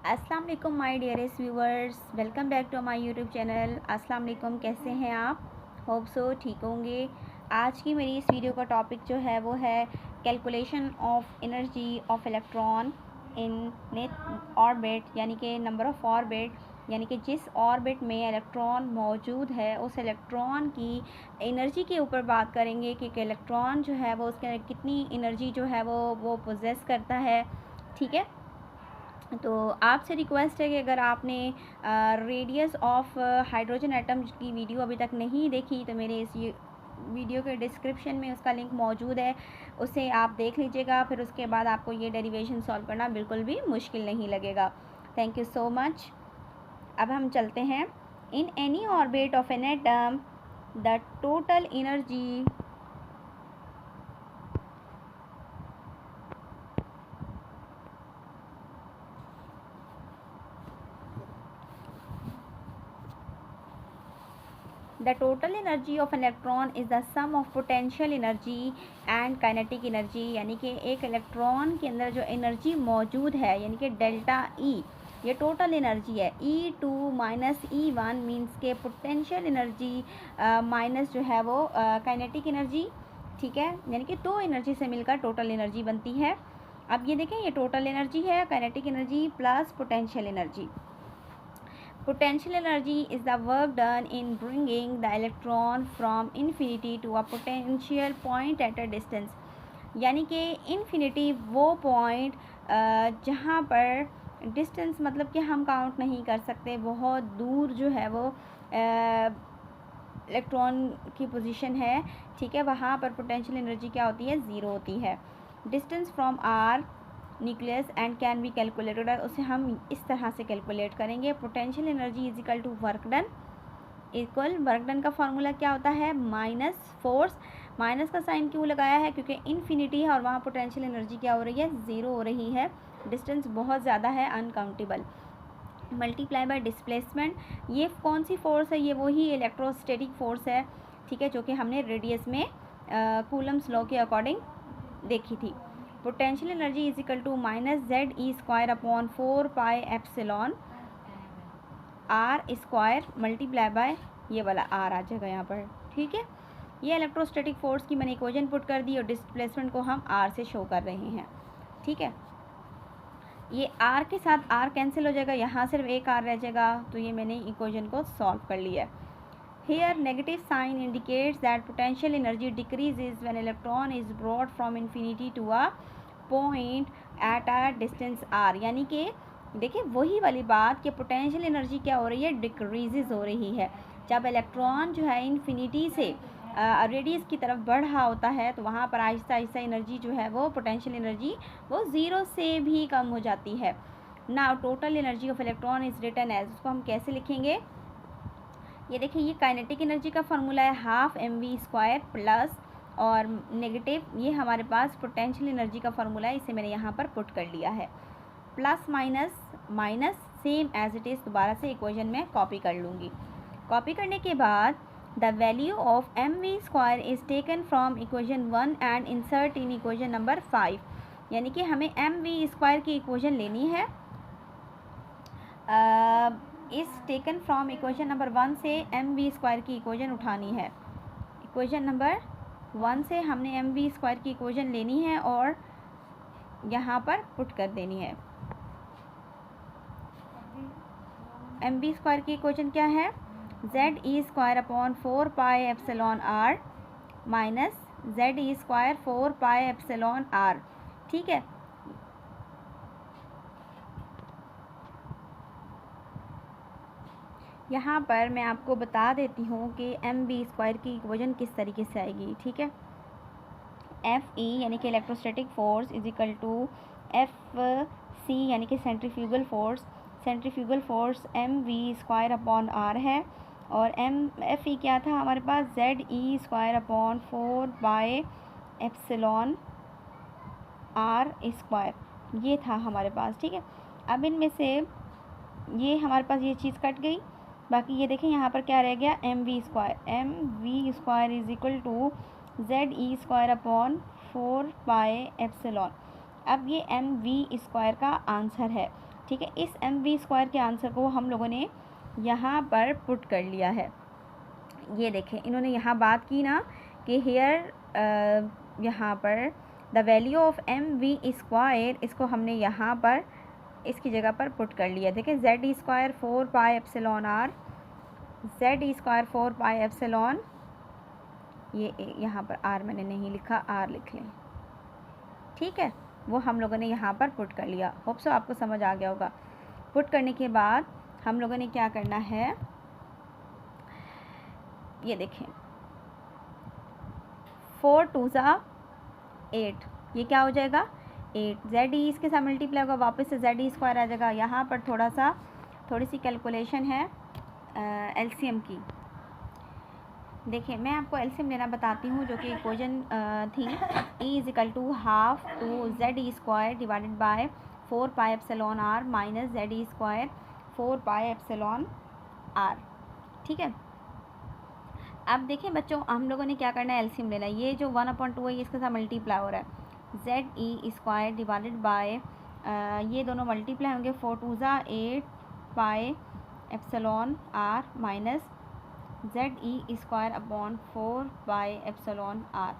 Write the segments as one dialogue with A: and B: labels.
A: अस्सलाम वालेकुम my dearest viewers, welcome back to my YouTube channel. अस्सलाम वालेकुम, कैसे हैं आप? होप सो ठीक होंगे। आज की मेरी इस वीडियो का टॉपिक जो है वो है calculation of energy of electron in net orbit, यानी कि नंबर ऑफ़ ऑर्बिट, यानी कि जिस ऑर्बिट में इलेक्ट्रॉन मौजूद है उस इलेक्ट्रॉन की एनर्जी के ऊपर बात करेंगे कि इलेक्ट्रॉन जो है वो उसके कितनी एनर्जी जो है वो पोजेस करता है। ठीक है, तो आपसे रिक्वेस्ट है कि अगर आपने रेडियस ऑफ हाइड्रोजन एटम की वीडियो अभी तक नहीं देखी तो मेरे इस वीडियो के डिस्क्रिप्शन में उसका लिंक मौजूद है, उसे आप देख लीजिएगा। फिर उसके बाद आपको ये डेरिवेशन सॉल्व करना बिल्कुल भी मुश्किल नहीं लगेगा। Thank you so much. अब हम चलते हैं। In any orbit of an atom the total energy The total energy of an electron is the sum of potential energy and kinetic energy, यानी कि एक इलेक्ट्रॉन के अंदर जो एनर्जी मौजूद है यानी कि डेल्टा ई, ये टोटल एनर्जी है। E2 माइनस E1 मीन्स के पोटेंशियल एनर्जी माइनस जो है वो काइनेटिक एनर्जी। ठीक है, यानी कि दो एनर्जी से मिलकर टोटल एनर्जी बनती है। अब ये देखें, ये टोटल एनर्जी है, kinetic energy plus potential energy. Potential energy is the work done in bringing the electron from infinity to a potential point at a distance, यानी कि infinity वो point जहाँ पर distance मतलब कि हम काउंट नहीं कर सकते, बहुत दूर जो है वो इलेक्ट्रॉन की पोजीशन है। ठीक है, वहाँ पर पोटेंशियल एनर्जी क्या होती है? ज़ीरो होती है। Distance from our nucleus and can be calculated, उसे हम इस तरह से कैलकुलेट करेंगे। Potential energy is equal to work done, equal work done का फॉर्मूला क्या होता है? Minus force. माइनस का साइन क्यों लगाया है? क्योंकि इन्फिनिटी है और वहाँ पोटेंशियल एनर्जी क्या हो रही है? ज़ीरो हो रही है। डिस्टेंस बहुत ज़्यादा है, अनकाउंटेबल। मल्टीप्लाई बाय डिस्प्लेसमेंट, ये कौन सी फोर्स है? ये वही इलेक्ट्रोस्टैटिक फोर्स है। ठीक है, जो कि हमने रेडियस में कूलम्स लॉ के अकॉर्डिंग देखी थी। Potential energy is equal to minus ZE² upon 4 pi epsilon R square multiply by ये वाला आर आ जाएगा यहाँ पर। ठीक है, ये इलेक्ट्रोस्टैटिक फोर्स की मैंने इक्वेशन पुट कर दी और डिस्प्लेसमेंट को हम आर से शो कर रहे हैं। ठीक है, ये आर के साथ आर कैंसिल हो जाएगा, यहाँ सिर्फ एक आर रह जाएगा, तो ये मैंने इक्वेशन को सॉल्व कर लिया है। Here negative sign indicates that potential energy decreases when electron is brought from infinity to a point at a distance r, यानी कि देखिए वही वाली बात कि पोटेंशियल एनर्जी क्या हो रही है? डिक्रीजेज हो रही है। जब इलेक्ट्रॉन जो है इन्फिनिटी से रेडियस की तरफ बढ़ रहा होता है तो वहाँ पर आहिस्ता आहिस्ता एनर्जी जो है वो पोटेंशियल एनर्जी वो ज़ीरो से भी कम हो जाती है। Now total energy of electron is written as, उसको हम कैसे लिखेंगे? ये देखिए, ये काइनेटिक एनर्जी का फॉर्मूला है ½ mv² प्लस और नेगेटिव ये हमारे पास पोटेंशियल एनर्जी का फॉर्मूला है, इसे मैंने यहाँ पर पुट कर लिया है। Plus minus minus same as it is, दोबारा से इक्वेशन में कॉपी कर लूँगी। कॉपी करने के बाद the value of mv² is taken from equation 1 and insert in equation number 5, यानी कि हमें mv² की इक्वेशन लेनी है। इस टेकन फ्रॉम इक्वेशन नंबर 1 से mv² की इक्वेशन उठानी है। इक्वेशन नंबर 1 से हमने mv² की इक्वेशन लेनी है और यहाँ पर पुट कर देनी है। mv² की इक्वेशन क्या है? ZE² upon 4 pi epsilon r minus ZE² 4 pi epsilon r। ठीक है, यहाँ पर मैं आपको बता देती हूँ कि mv² की इक्वेशन किस तरीके से आएगी। ठीक है, Fe यानी कि electrostatic force is equal to Fc यानी कि centrifugal force. Centrifugal force mv² upon r है और Fe क्या था हमारे पास? ZE² upon 4 pi epsilon r², ये था हमारे पास। ठीक है, अब इनमें से ये हमारे पास ये चीज़ कट गई, बाकी ये देखें यहाँ पर क्या रह गया? mv² is equal to ZE² upon 4 pi epsilon. अब ये mv² का आंसर है। ठीक है, इस एम वी स्क्वायर के आंसर को हम लोगों ने यहाँ पर पुट कर लिया है। ये देखें, इन्होंने यहाँ बात की ना कि हेयर यहाँ पर the value of M V square, इसको हमने यहाँ पर इसकी जगह पर पुट कर लिया। देखें, Z square 4 pi epsilon R, Z square 4 pi epsilon, ये यहाँ पर आर मैंने नहीं लिखा, आर लिख लें, ठीक है, वो हम लोगों ने यहाँ पर पुट कर लिया। होप सो आपको समझ आ गया होगा। पुट करने के बाद हम लोगों ने क्या करना है, ये देखें, 4 2 ज़ा 8, ये क्या हो जाएगा 8, जेड ई इसके साथ मल्टीप्लाई होगा, वापस से जेड ई स्क्वायर आ जाएगा। यहाँ पर थोड़ी सी कैलकुलेशन है एलसीएम की। देखिए, मैं आपको एलसीएम लेना बताती हूँ, जो कि इक्वेशन थी E is equal to half to Z E square divided by 4 pi epsilon R minus Z E square 4 pi epsilon R, ठीक है। अब देखिए बच्चों, हम लोगों ने क्या करना है, एलसीएम लेना है। ये जो 1/2 है, इसके साथ मल्टीप्लाई हो रहा है, Z E square divided by ये दोनों मल्टीप्लाई होंगे, 4 2 ज़ा 8 pi epsilon R minus Z E square upon 4 pi epsilon R.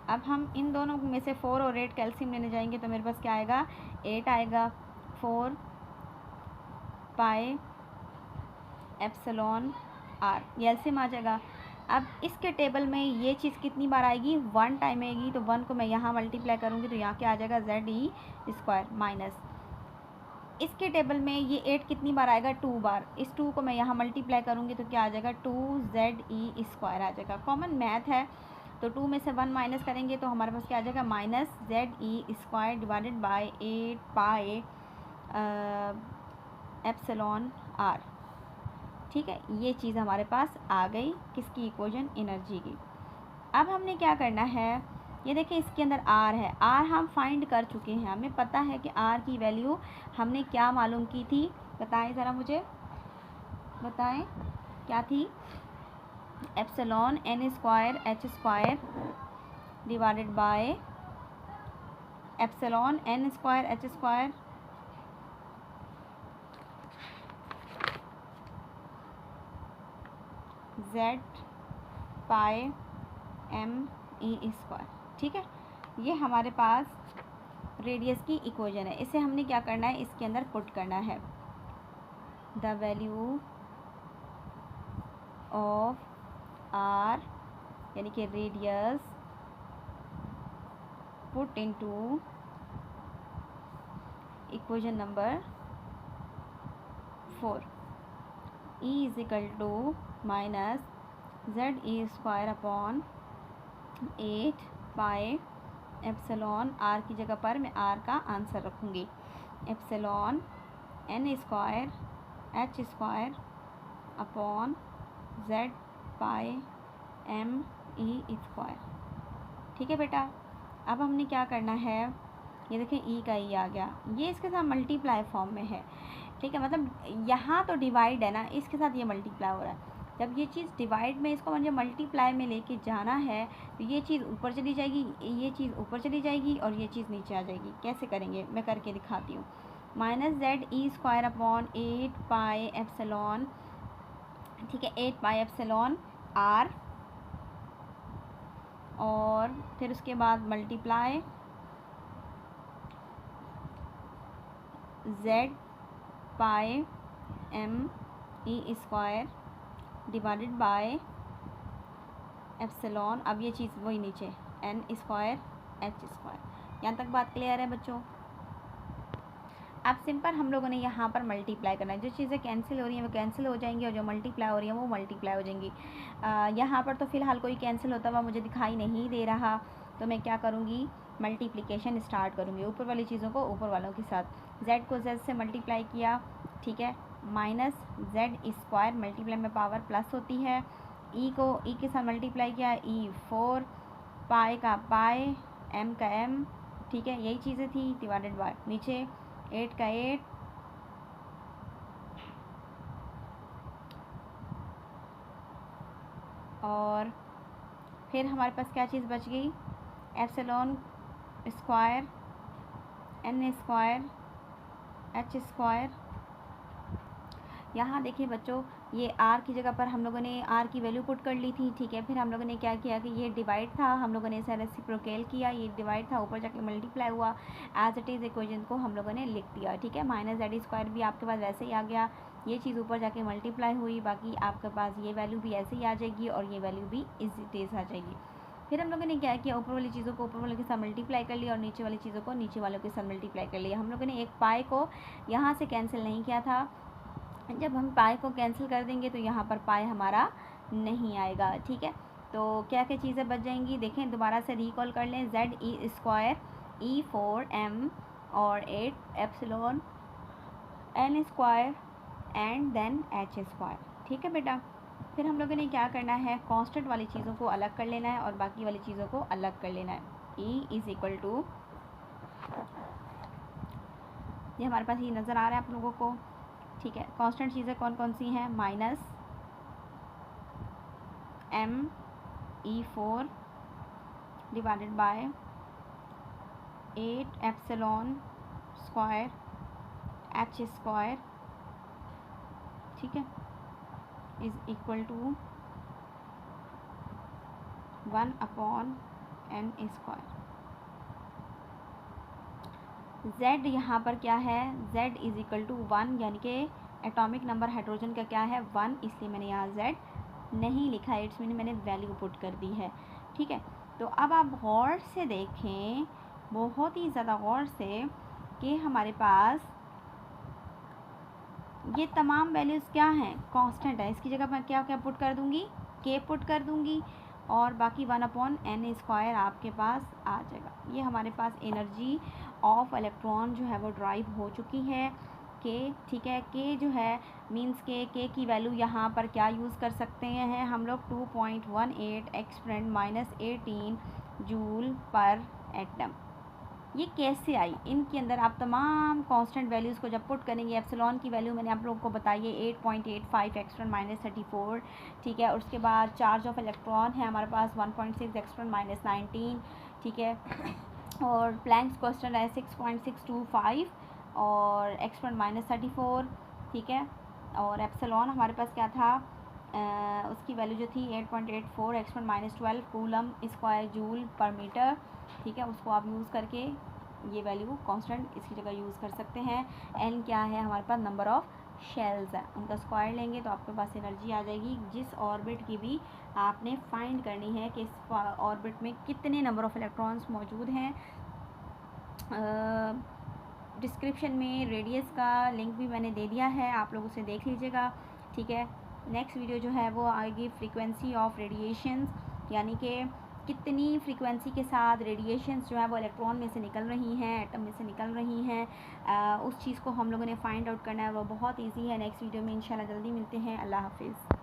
A: अब हम इन दोनों में से 4 और 8 कैल्शियम लेने जाएंगे, तो मेरे पास क्या आएगा, 8 आएगा, 4 पाई एप्सिलॉन आर, ये एलसीएम आ जाएगा। अब इसके टेबल में ये चीज़ कितनी बार आएगी, 1 टाइम आएगी, तो 1 को मैं यहाँ मल्टीप्लाई करूँगी, तो यहाँ क्या आ जाएगा, जेड ई स्क्वायर माइनस, इसके टेबल में ये 8 कितनी बार आएगा, 2 बार, इस 2 को मैं यहाँ मल्टीप्लाई करूँगी, तो क्या आ जाएगा, 2 जेड ई स्क्वायर आ जाएगा। कॉमन मैथ है, तो 2 में से 1 माइनस करेंगे तो हमारे पास क्या आ जाएगा, minus Z E square divided by 8 pi epsilon R, ठीक है। ये चीज़ हमारे पास आ गई, किसकी इक्वेशन, एनर्जी की। अब हमने क्या करना है, ये देखिए इसके अंदर आर है, आर हम फाइंड कर चुके हैं, हमें पता है कि आर की वैल्यू हमने क्या मालूम की थी, बताएं ज़रा मुझे, बताएं क्या थी, epsilon N square H square divided by epsilon N square H square Z pi M E square, ठीक है। ये हमारे पास रेडियस की इक्वेशन है, इसे हमने क्या करना है, इसके अंदर पुट करना है, द वैल्यू ऑफ आर यानी कि radius put into equation number 4, E is equal to minus Z E square upon 8 pi epsilon, R की जगह पर मैं आर का आंसर रखूँगी, epsilon N square H square upon Z pi M E square, ठीक है बेटा। अब हमने क्या करना है, ये देखें ई का ई आ गया, ये इसके साथ मल्टीप्लाई फॉर्म में है, ठीक है, मतलब यहाँ तो डिवाइड है ना, इसके साथ ये मल्टीप्लाई हो रहा है। जब ये चीज़ डिवाइड में इसको मुझे मल्टीप्लाई में लेके जाना है, तो ये चीज़ ऊपर चली जाएगी, ये चीज़ ऊपर चली जाएगी और ये चीज़ नीचे आ जाएगी। कैसे करेंगे, मैं करके दिखाती हूँ, minus Z E square upon 8 pi epsilon, ठीक है, 8 पाई एप्सिलॉन आर, और फिर उसके बाद multiply Z pi M E square divided by epsilon, अब ये चीज़ वही नीचे एन स्क्वायर एच स्क्वायर। यहाँ तक बात क्लियर है बच्चों। अब सिंपल हम लोगों ने यहाँ पर मल्टीप्लाई करना है, जो चीज़ें कैंसिल हो रही हैं वो कैंसिल हो जाएंगी और जो मल्टीप्लाई हो रही हैं वो मल्टीप्लाई हो जाएंगी। यहाँ पर तो फ़िलहाल कोई कैंसिल होता हुआ मुझे दिखाई नहीं दे रहा, तो मैं क्या करूँगी, मल्टीप्लिकेशन स्टार्ट करूँगी, ऊपर वाली चीज़ों को ऊपर वालों के साथ। जेड को जेड से मल्टीप्लाई किया, ठीक है, माइनस जेड स्क्वायर, मल्टीप्लाई में पावर प्लस होती है, ई को ई के साथ मल्टीप्लाई किया, ई 4 पाई का पाई एम का एम, ठीक है, यही चीज़ें थी, डिवाइडेड बाय नीचे 8 का 8 और फिर हमारे पास क्या चीज़ बच गई, epsilon square N square H square. यहाँ देखिए बच्चों, ये आर की जगह पर हम लोगों ने आर की वैल्यू पुट कर ली थी, ठीक है। फिर हम लोगों ने क्या किया कि ये डिवाइड था, हम लोगों ने इसे रेसिप्रोकल किया, ये डिवाइड था, ऊपर जाके मल्टीप्लाई हुआ, एज इट इज़ इक्वेशन को हम लोगों ने लिख दिया, ठीक है। माइनस जेड स्क्वायर भी आपके पास वैसे ही आ गया, ये चीज़ ऊपर जाके मल्टीप्लाई हुई, बाकी आपके पास ये वैल्यू भी ऐसे ही आ जाएगी और ये वैल्यू भी इज इट इज़ आ जाएगी। फिर हम लोगों ने क्या किया, ऊपर वाली चीज़ों को ऊपर वालों के साथ मल्टीप्लाई कर लिया और नीचे वाली चीज़ों को नीचे वालों के साथ मल्टीप्लाई कर लिया। हम लोगों ने एक पाई को यहाँ से कैंसिल नहीं किया था, जब हम पाई को कैंसिल कर देंगे तो यहाँ पर पाई हमारा नहीं आएगा, ठीक है। तो क्या क्या चीज़ें बच जाएंगी, देखें दोबारा से रिकॉल कर लें। जेड ई स्क्वायर, ई 4m और 8 epsilon N square and then H square, ठीक है बेटा। फिर हम लोगों ने क्या करना है, कांस्टेंट वाली चीज़ों को अलग कर लेना है और बाकी वाली चीज़ों को अलग कर लेना है। ई इज़ इक्वल टू, ये हमारे पास ये नज़र आ रहा है आप लोगों को, ठीक है। कांस्टेंट चीज़ें कौन कौन सी हैं, minus me4 divided by 8 epsilon square H square, ठीक है, is equal to 1/n square. z यहाँ पर क्या है, z इज़ इक्वल टू 1, यानी कि एटॉमिक नंबर हाइड्रोजन का क्या है 1, इसलिए मैंने यहाँ z नहीं लिखा है, इट्स मीन मैंने वैल्यू पुट कर दी है, ठीक है। तो अब आप गौर से देखें, बहुत ही ज़्यादा गौर से, कि हमारे पास ये तमाम वैल्यूज़ क्या हैं, कांस्टेंट है। इसकी जगह मैं क्या क्या पुट कर दूँगी, k पुट कर दूँगी और बाकी 1/n स्क्वायर आपके पास आ जाएगा। ये हमारे पास एनर्जी ऑफ इलेक्ट्रॉन जो है वो ड्राइव हो चुकी है, k, ठीक है। k जो है मींस के k की वैल्यू यहाँ पर क्या यूज़ कर सकते हैं हम लोग, 2.18 एक्सपोनेंट -18 जूल पर एटम। ये कैसे आई, इनके अंदर आप तमाम कांस्टेंट वैल्यूज़ को जब पुट करेंगे, एप्सिलॉन की वैल्यू मैंने आप लोगों को बताई है 8.85 एक्सपोनेंट -34, ठीक है। उसके बाद चार्ज ऑफ इलेक्ट्रॉन है हमारे पास 1.6 एक्सपोनेंट -19, ठीक है। और प्लैंक्स कांस्टेंट है 6.625 और एक्सपोनेंट -34, ठीक है। और एप्सिलॉन हमारे पास क्या था, उसकी वैल्यू जो थी 8.84 एक्सपोनेंट -12 कूलम स्क्वायर जूल पर मीटर, ठीक है। उसको आप यूज़ करके ये वैल्यू कांस्टेंट इसकी जगह यूज़ कर सकते हैं। एन क्या है हमारे पास, नंबर ऑफ़ शेल्स है, उनका स्क्वायर लेंगे तो आपके पास एनर्जी आ जाएगी। जिस ऑर्बिट की भी आपने फाइंड करनी है कि इस ऑर्बिट में कितने नंबर ऑफ़ इलेक्ट्रॉन्स मौजूद हैं। डिस्क्रिप्शन में रेडियस का लिंक भी मैंने दे दिया है, आप लोग उसे देख लीजिएगा, ठीक है। नेक्स्ट वीडियो जो है वो आएगी फ्रीक्वेंसी ऑफ रेडिएशंस, यानी कि कितनी फ्रीक्वेंसी के साथ रेडिएशंस जो है वो इलेक्ट्रॉन में से निकल रही हैं, एटम में से निकल रही हैं। उस चीज़ को हम लोगों ने फाइंड आउट करना है, वो बहुत इजी है। नेक्स्ट वीडियो में इंशाल्लाह जल्दी मिलते हैं। अल्लाह हाफिज़।